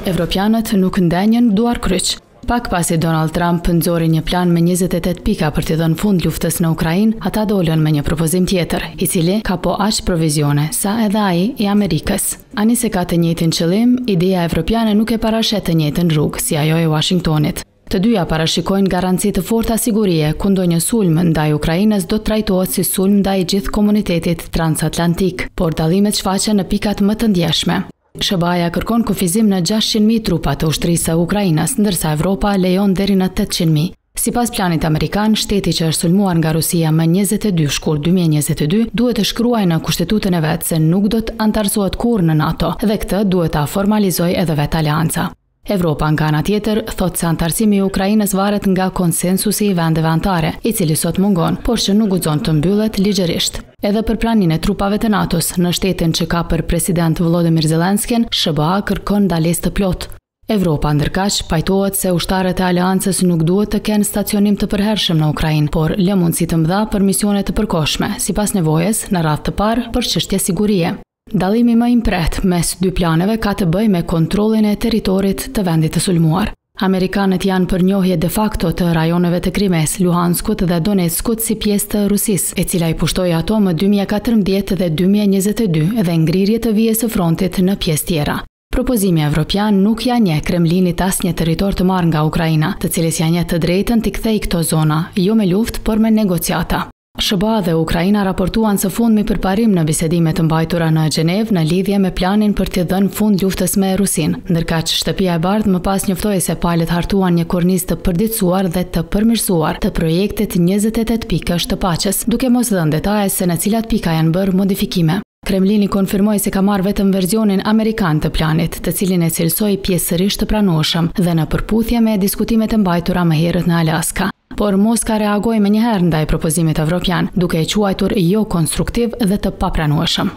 Evropianët nuk ndenjën duar kryq. Pak pasi Donald Trump nxori një plan me 28 pika për t'i dhënë fund luftës në Ukrainë, ata dolën me një propozim tjetër, i cili ka po aq provizione sa edhe ai i Amerikës. Ani se ka të njëjtin qëllim, ideja evropiane nuk e parashet të njëjtën rrugë si ajo e Washingtonit. Të dyja parashikojnë garanci të forta sigurie ku ndonjë sulm ndaj Ukrainës do të trajtohet si sulm ndaj gjithë komunitetit transatlantik, por dallimet shfaqen në pikat më të ndjeshme. SBA-ja kërkon kufizim në 600.000 trupa të ushtrisë së Ukrainës, ndërsa Evropa lejon deri në 800.000. Sipas planit amerikan, shteti që është sulmuar nga Rusia më 22 shkurt 2022 duhet të shkruajë në kushtetutën e vet se nuk do të antarësohet kurrë në NATO dhe këtë duhet ta formalizojë edhe vet aleanca. Evropa nga ana tjetër thotë se antarësimi i Ukrainës varet nga konsensusi i vendeve anëtare, i cili sot mungon, por që nuk guxon të mbyllet ligjërisht. Edhe për praninë e trupave të NATO-s në shtetin që ka për president Volodymyr Zelenskin, SBA kërkon ndalesë të plotë. Evropa ndërkaq pajtohet se ushtarët e aleancës nuk duhet të kenë stacionim të përhershëm në Ukrainë, por lë mundësi të mëdha për misione të përkohshme, sipas nevojës në radhë të parë për çështje sigurie. Dallimi më i mpret mes dy planeve ka të bëjë me kontrollin e territorit të vendit të sulmuar. Amerikanët janë për njohje de facto të rajoneve të Krimes, Luhanskut dhe Donetskut si pjesë të Rusisë, e cila i pushtoi ato më 2014 dhe 2022 dhe ngrirje të vijës së frontit në pjesë tjera. Propozimi evropian nuk ja njeh Kremlinit asnjë territor të marrë nga Ukraina, të cilës ja njeh të drejtën t'i kthejë këto zona, jo me luftë, por me negociata. SBA dhe Ukraina raportuan së fundmi për parim në bisedime të mbajtura në Gjenevë në lidhje me planin për t'i dhënë fund luftës me Rusinë, ndërkaq Shtëpia e Bardhë më pas njoftoi se palët hartuan një kornizë të përditësuar dhe të përmirësuar të projektit 28 pikësh të paqes, duke mos dhënë detaje se në cilat pika janë bërë modifikime. Kremlini konfirmoi se ka marrë vetëm versionin amerikan të planit, të cilin e cilësoi pjesërisht të pranueshëm dhe në përputhje me diskutimet e mbajtura më herët në Alaska. Por Moska reagoi menjëherë ndaj propozimit evropian, duke e quajtur jo konstruktiv dhe të papranueshëm.